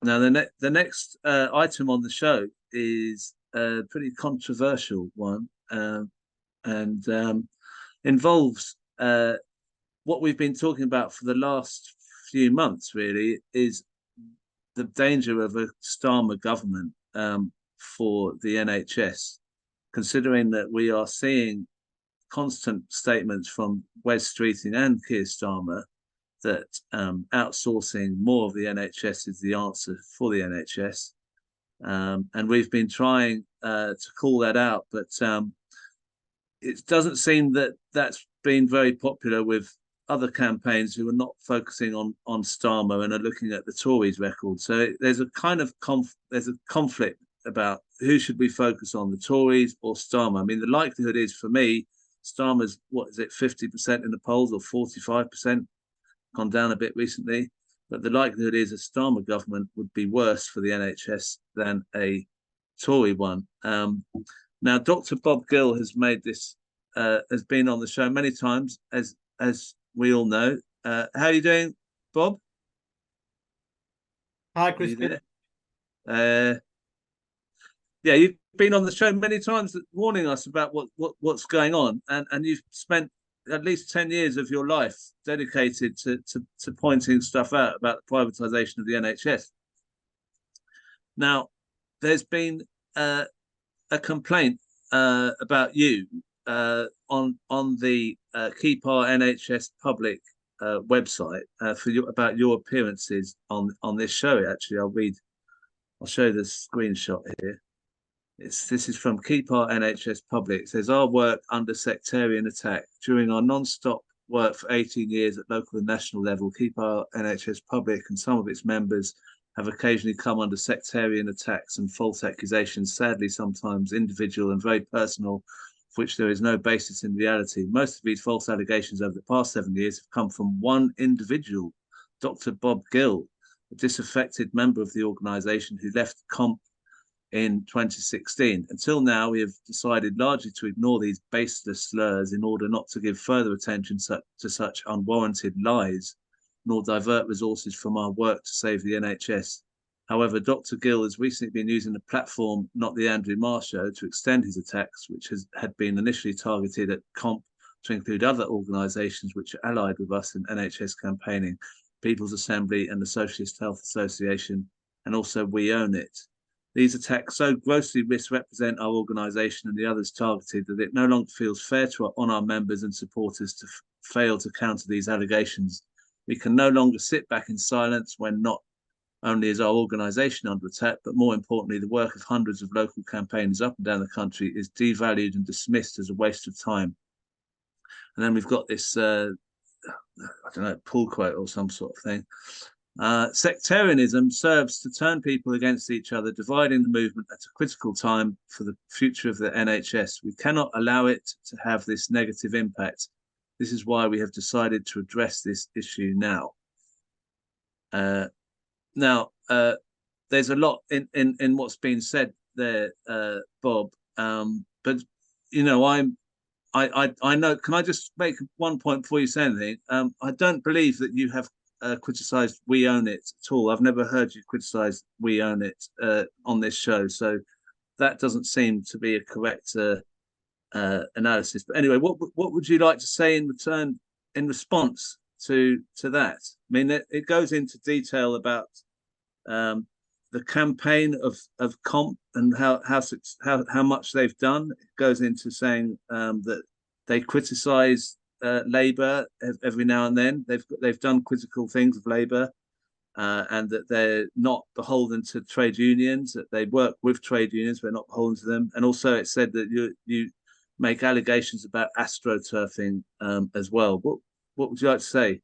Now, the next item on the show is a pretty controversial one, and involves what we've been talking about for the last few months. Really, is the danger of a Starmer government for the NHS, considering that we are seeing constant statements from Wes Streeting and Keir Starmer that outsourcing more of the NHS is the answer for the NHS. And we've been trying to call that out, but it doesn't seem that that's been very popular with other campaigns who are not focusing on Starmer and are looking at the Tories' record. So there's a kind of there's a conflict about who should we focus on, the Tories or Starmer. I mean, the likelihood is, for me, Starmer's, what is it, 50% in the polls or 45%, gone down a bit recently. But the likelihood is a Starmer government would be worse for the NHS than a Tory one. Now, Dr. Bob Gill has made this, has been on the show many times, as we all know. How are you doing, Bob? Hi, Crispin. Yeah, you've been on the show many times warning us about what's going on, and you've spent at least 10 years of your life dedicated to pointing stuff out about the privatisation of the NHS. Now, there's been a complaint about you on the Keep Our NHS Public website about your appearances on this show. Actually, I'll show you the screenshot here. This is from Keep Our NHS Public. It says, our work under sectarian attack. During our non-stop work for 18 years at local and national level, Keep Our NHS Public and some of its members have occasionally come under sectarian attacks and false accusations, sadly sometimes individual and very personal, for which there is no basis in reality. Most of these false allegations over the past 7 years have come from one individual, Dr. Bob Gill, a disaffected member of the organisation who left KONP in 2016. Until now, we have decided largely to ignore these baseless slurs in order not to give further attention to such unwarranted lies, nor divert resources from our work to save the NHS. However, Dr. Gill has recently been using the platform Not the Andrew Marr Show to extend his attacks, which had been initially targeted at KONP, to include other organisations which are allied with us in NHS campaigning, People's Assembly and the Socialist Health Association, and also We Own It. These attacks so grossly misrepresent our organisation and the others targeted that it no longer feels fair on our members and supporters to fail to counter these allegations. We can no longer sit back in silence when not only is our organisation under attack, but more importantly, the work of hundreds of local campaigners up and down the country is devalued and dismissed as a waste of time. And then we've got this, I don't know, pull quote or some sort of thing. Sectarianism serves to turn people against each other, dividing the movement at a critical time for the future of the NHS. We cannot allow it to have this negative impact. This is why we have decided to address this issue now. There's a lot in what's been said there, Bob. But you know, I know. Can I just make one point before you say anything? I don't believe that you have criticised We Own It at all. I've never heard you criticise We Own It on this show, so that doesn't seem to be a correct analysis. But anyway, what would you like to say in return, in response to that? I mean, it goes into detail about the campaign of KONP and how much they've done. It goes into saying that they criticise Labour every now and then. They've done critical things of Labour, and that they're not beholden to trade unions. That they work with trade unions, but not beholden to them. And also, it said that you make allegations about astroturfing as well. What would you like to say?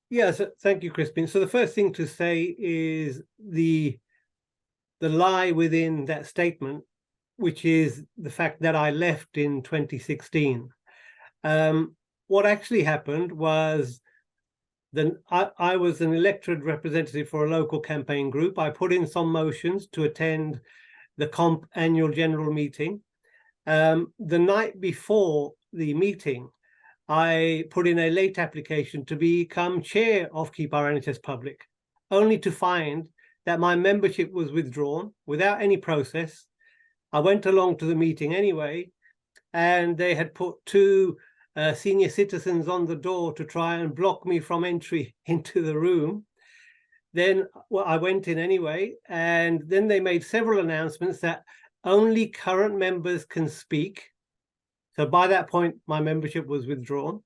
Yes, thank you, Crispin. So the first thing to say is the lie within that statement, which is the fact that I left in 2016. What actually happened was I was an elected representative for a local campaign group. I put in some motions to attend the KONP annual general meeting. The night before the meeting, I put in a late application to become chair of Keep Our NHS Public, only to find that my membership was withdrawn without any process. I went along to the meeting anyway, and they had put two senior citizens on the door to try and block me from entry into the room. Then I went in anyway, and then they made several announcements that only current members can speak. So by that point, my membership was withdrawn.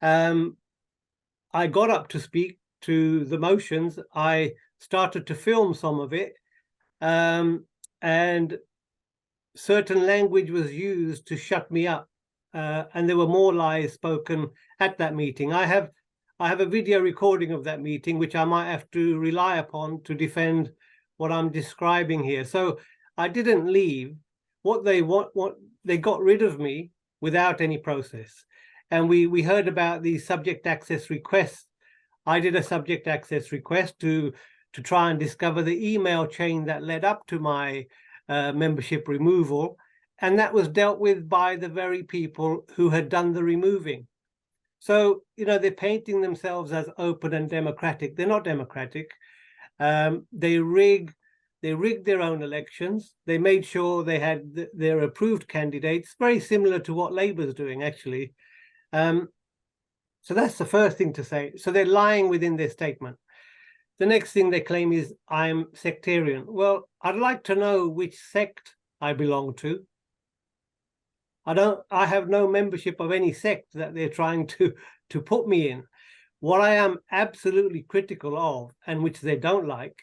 I got up to speak to the motions. I started to film some of it, and certain language was used to shut me up, and there were more lies spoken at that meeting. I have a video recording of that meeting, which I might have to rely upon to defend what I'm describing here. So I didn't leave. What they got rid of me without any process. And we heard about the subject access requests. I did a subject access request to try and discover the email chain that led up to my membership removal, and that was dealt with by the very people who had done the removing. So, they're painting themselves as open and democratic. They're not democratic. They rigged their own elections. They made sure they had their approved candidates, very similar to what Labour's doing, actually. So that's the first thing to say. So they're lying within their statement. The next thing they claim is I'm sectarian. Well, I'd like to know which sect I belong to. I have no membership of any sect that they're trying to put me in. What I am absolutely critical of, and which they don't like,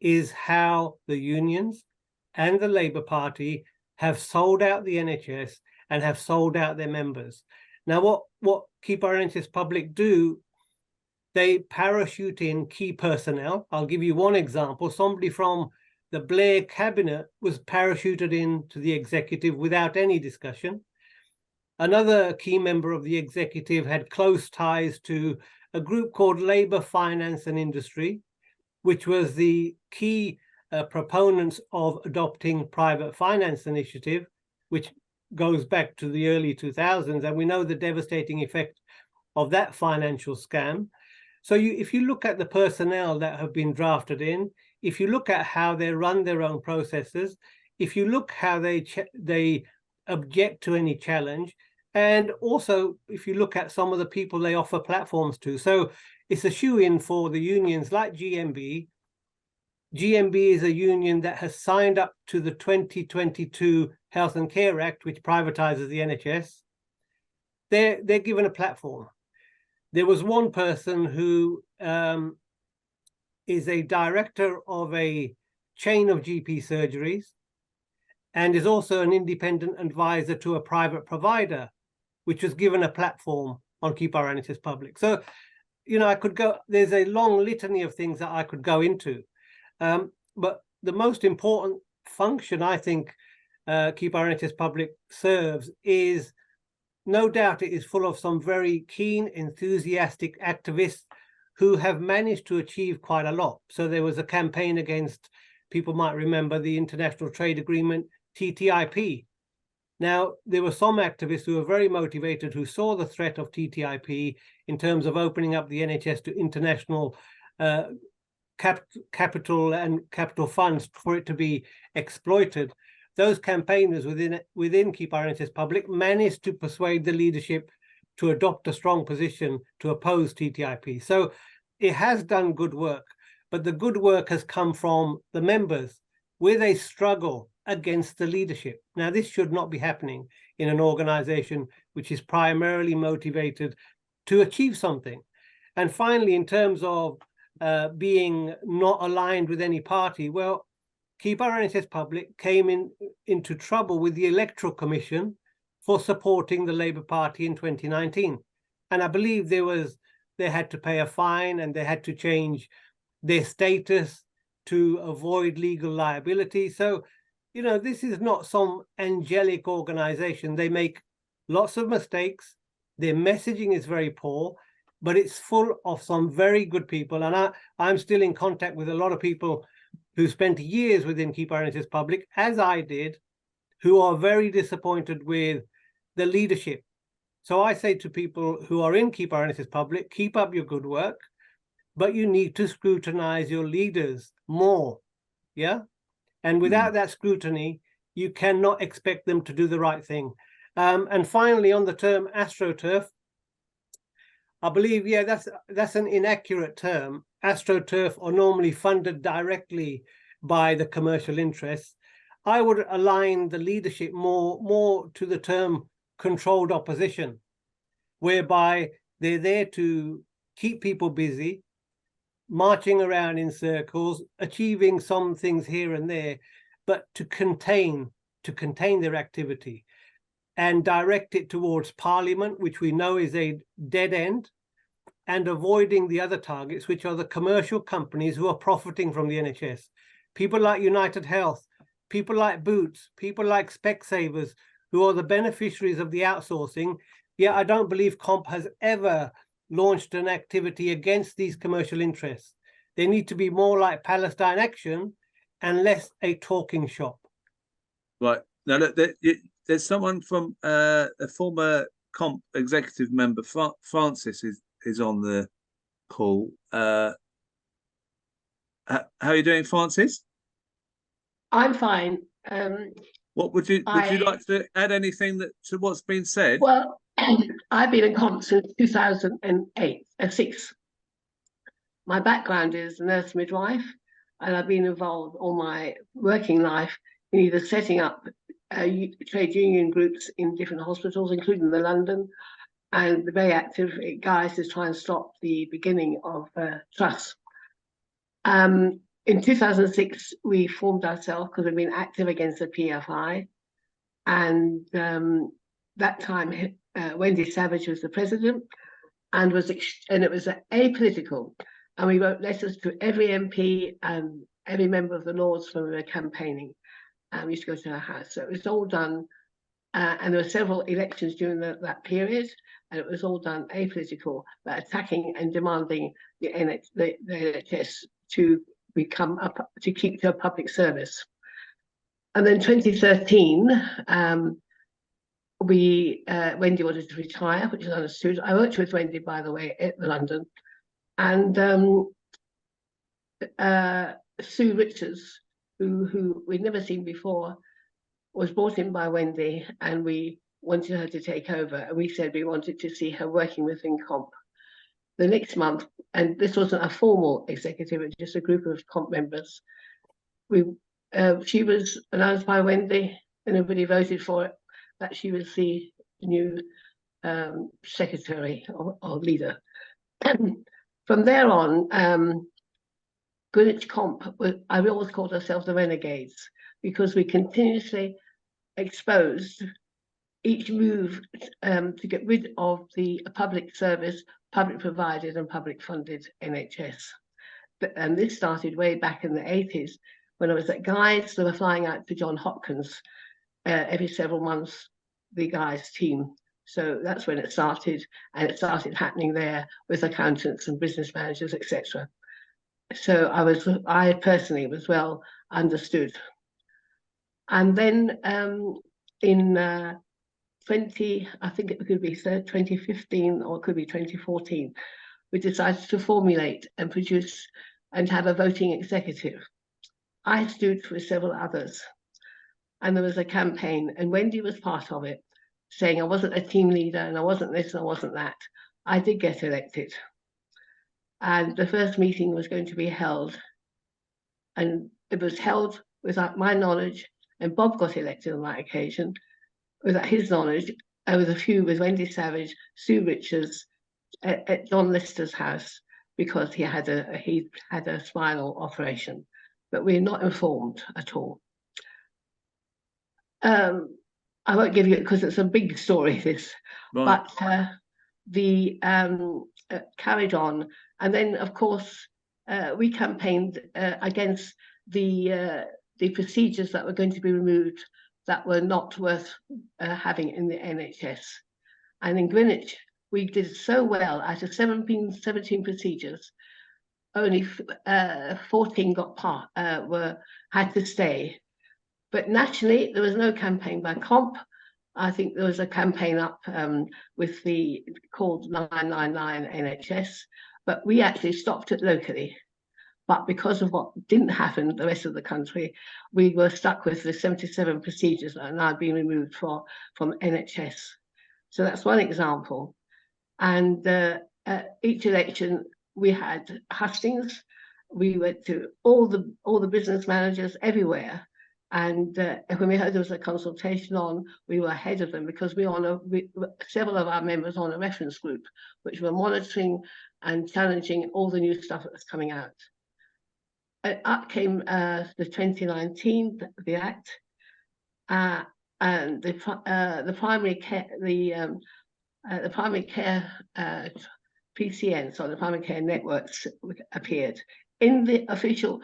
is how the unions and the Labour Party have sold out the NHS and have sold out their members. Now, what Keep Our NHS Public do, they parachute in key personnel. I'll give you one example. Somebody from the Blair cabinet was parachuted into the executive without any discussion. Another key member of the executive had close ties to a group called Labour Finance and Industry, which was the key proponents of adopting private finance initiative, which goes back to the early 2000s, and we know the devastating effect of that financial scam. So if you look at the personnel that have been drafted in, if you look at how they run their own processes, if you look how they object to any challenge, and also if you look at some of the people they offer platforms to. So it's a shoe-in for the unions like GMB. GMB is a union that has signed up to the 2022 Health and Care Act, which privatizes the NHS. They're given a platform. There was one person who is a director of a chain of GP surgeries and is also an independent advisor to a private provider, which was given a platform on Keep Our NHS Public. So, I could go, there's a long litany of things that I could go into. But the most important function I think Keep Our NHS Public serves is, no doubt it is full of some very keen, enthusiastic activists who have managed to achieve quite a lot. So there was a campaign against, people might remember, the International Trade Agreement, TTIP. Now, there were some activists who were very motivated, who saw the threat of TTIP in terms of opening up the NHS to international capital and capital funds for it to be exploited. Those campaigners within Keep Our NHS Public managed to persuade the leadership to adopt a strong position to oppose TTIP. So it has done good work, but the good work has come from the members where they struggle against the leadership. Now, this should not be happening in an organization which is primarily motivated to achieve something. And finally, in terms of being not aligned with any party, well, Keep Our NHS Public came into trouble with the Electoral Commission for supporting the Labour Party in 2019. And I believe they had to pay a fine and they had to change their status to avoid legal liability. So, this is not some angelic organization. They make lots of mistakes. Their messaging is very poor, but it's full of some very good people. And I'm still in contact with a lot of people who spent years within Keep Our NHS Public, as I did, who are very disappointed with the leadership. So I say to people who are in Keep Our NHS Public, keep up your good work, but you need to scrutinize your leaders more. Yeah. And without that scrutiny, you cannot expect them to do the right thing. And finally, on the term AstroTurf, I believe, yeah, that's an inaccurate term. AstroTurf are normally funded directly by the commercial interests. I would align the leadership more to the term controlled opposition, whereby they're there to keep people busy, marching around in circles, achieving some things here and there, but to contain their activity and direct it towards Parliament, which we know is a dead end, and avoiding the other targets, which are the commercial companies who are profiting from the NHS. People like United Health, people like Boots, people like Specsavers, who are the beneficiaries of the outsourcing. Yeah, I don't believe KONP has ever launched an activity against these commercial interests. They need to be more like Palestine Action and less a talking shop. Right. Now, look, there's someone from a former KONP executive member, Francis, is on the call. How are you doing, Francis? I'm fine. What would you like to add anything to what's been said? Well, I've been in KONP since 2006. My background is nurse midwife, and I've been involved all my working life in either setting up trade union groups in different hospitals, including the London, and the very active guys to try and stop the beginning of trusts. In 2006, we formed ourselves because we've been active against the PFI, and that time Wendy Savage was the president, and it was apolitical, and we wrote letters to every MP and every member of the Lords when we were campaigning. We used to go to her house, so it was all done, and there were several elections during that period, and it was all done apolitical, but attacking and demanding the NHS to keep to a public service. And then 2013, Wendy wanted to retire, which is understood. I worked with Wendy, by the way, at the London, and Sue Richards, who we'd never seen before, was brought in by Wendy, and we wanted her to take over, and we said we wanted to see her working within KONP. The next month, and this wasn't a formal executive, it was just a group of KONP members, she was announced by Wendy, and everybody voted for it, that she was the new secretary or leader. From there on, Greenwich KONP, I always called ourselves the Renegades, because we continuously exposed each move to get rid of the public service, public provided and public funded NHS. And this started way back in the 80s when I was at Guy's. They were flying out to John Hopkins every several months, the Guy's team. So that's when it started, and it started happening there with accountants and business managers, etc. So I personally was well understood. And then in I think it could be 2015 or it could be 2014, we decided to formulate and produce and have a voting executive. I stood with several others, and there was a campaign, and Wendy was part of it, saying I wasn't a team leader and I wasn't this and I wasn't that. I did get elected, and the first meeting was going to be held, and it was held without my knowledge, and Bob got elected on that occasion without his knowledge, with Wendy Savage, Sue Richards, at John Lister's house, because he had a spinal operation, but we're not informed at all. I won't give you it because it's a big story, this, right. But the carried on, and then of course we campaigned against the procedures that were going to be removed that were not worth having in the NHS. And in Greenwich, we did so well. Out of 17 procedures, only 14 had to stay. But nationally, there was no campaign by KONP. I think there was a campaign up with called 999 NHS, but we actually stopped it locally. But because of what didn't happen in the rest of the country, we were stuck with the 77 procedures that are now being removed from NHS. So that's one example. And each election, we had hustings. We went to all the business managers everywhere. And when we heard there was a consultation on, we were ahead of them because several of our members on a reference group, which were monitoring and challenging all the new stuff that was coming out. Up came the 2019, the Act, and the primary care, the primary care PCN, so the primary care networks appeared in the official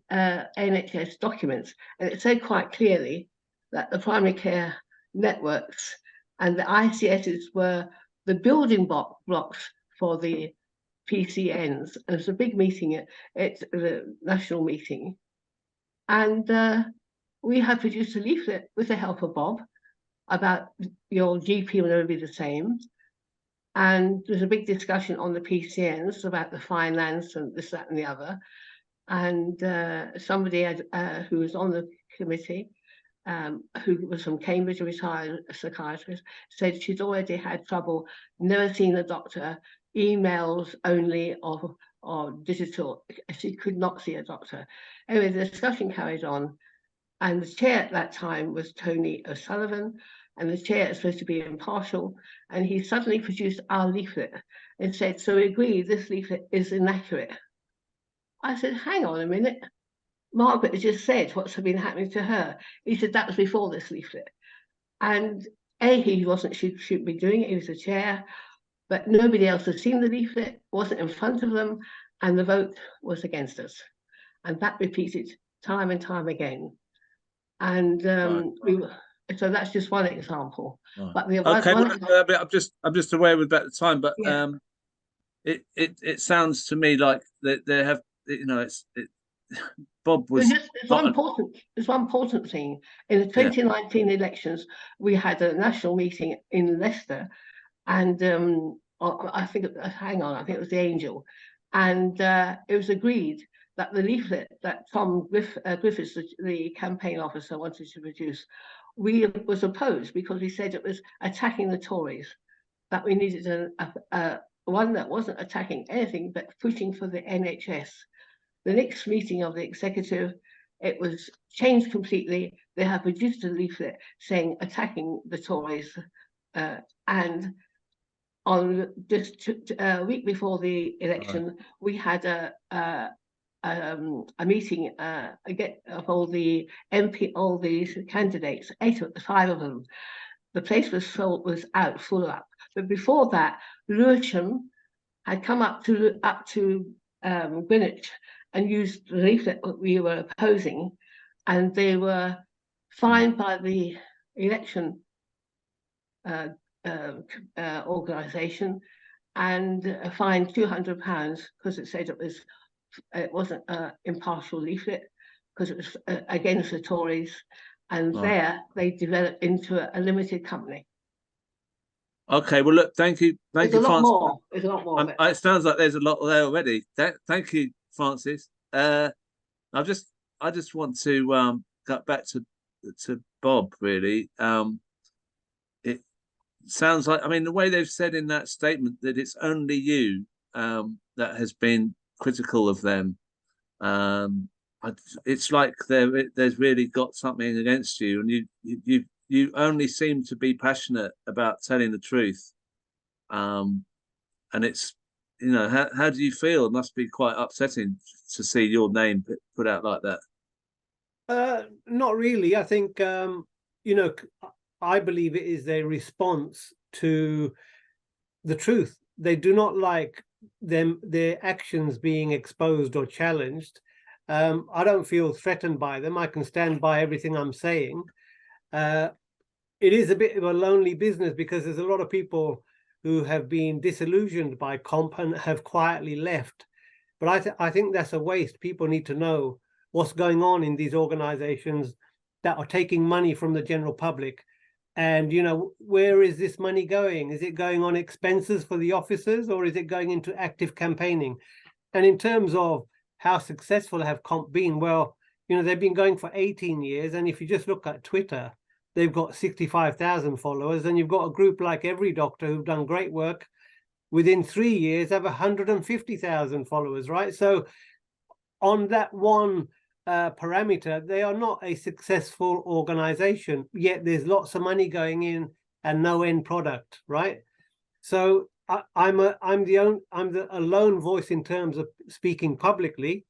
NHS documents, and it said quite clearly that the primary care networks and the ICSs were the building blocks for the PCNs. And it's a big meeting at the national meeting, and we have produced a leaflet with the help of Bob about your GP will never be the same. And there's a big discussion on the PCNs about the finance and this, that, and the other. And somebody who was on the committee, who was from Cambridge, a retired psychiatrist, said she'd already had trouble, never seen a doctor, emails only or digital. She could not see a doctor. Anyway, the discussion carried on. And the chair at that time was Tony O'Sullivan, and the chair is supposed to be impartial. And he suddenly produced our leaflet and said, so we agree this leaflet is inaccurate. I said, hang on a minute. Margaret has just said what's been happening to her. He said, that was before this leaflet. And he shouldn't be doing it, he was the chair, but nobody else had seen the leaflet, wasn't in front of them, and the vote was against us. And that repeated time and time again. And so that's just one example. Right. But the I'm just aware with the time, but yeah. It sounds to me like they have, Bob was. There's one important thing. In the 2019 elections, we had a national meeting in Leicester, and I think it was the Angel, and it was agreed that the leaflet that Tom Griffiths, the campaign officer, wanted to produce, was opposed because we said it was attacking the Tories, that we needed one that wasn't attacking anything but pushing for the NHS. The next meeting of the executive, it was changed completely. They have produced a leaflet saying attacking the Tories, and on just a week before the election, we had a meeting of all the all these candidates, 5 of them. The place was full up. But before that, Lewisham had come up to Greenwich and used the leaflet that we were opposing, and they were fined by the election organisation and fined £200 because it said it wasn't an impartial leaflet, because it was against the Tories, and there they developed into a limited company. Okay, well, look, thank you, There's a lot more. It sounds like there's a lot there already. Thank you, Francis. I just want to get back to Bob. Really, it sounds like, I mean, the way they've said in that statement that it's only you that has been critical of them. It's like there's really got something against you, and you only seem to be passionate about telling the truth. And it's, how do you feel? It must be quite upsetting to see your name put out like that. Not really. I think, I believe it is a response to the truth. They do not like their actions being exposed or challenged. I don't feel threatened by them. I can stand by everything I'm saying. It is a bit of a lonely business because there's a lot of people who have been disillusioned by KONP and have quietly left. But I think that's a waste. People need to know what's going on in these organizations that are taking money from the general public And, you know, where is this money going? Is it going on expenses for the officers, or is it going into active campaigning? And in terms of how successful have KONP been, well, you know, they've been going for 18 years. And if you just look at Twitter, they've got 65,000 followers. And you've got a group like Every Doctor who've done great work. Within 3 years, have 150,000 followers, right? So on that one parameter, they are not a successful organization, yet there's lots of money going in and no end product, right? So I'm a lone voice in terms of speaking publicly,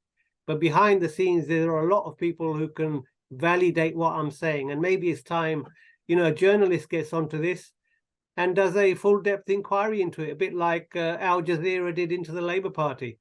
but behind the scenes there are a lot of people who can validate what I'm saying. And maybe it's time, you know, a journalist gets onto this and does a full depth inquiry into it, a bit like Al Jazeera did into the Labour Party.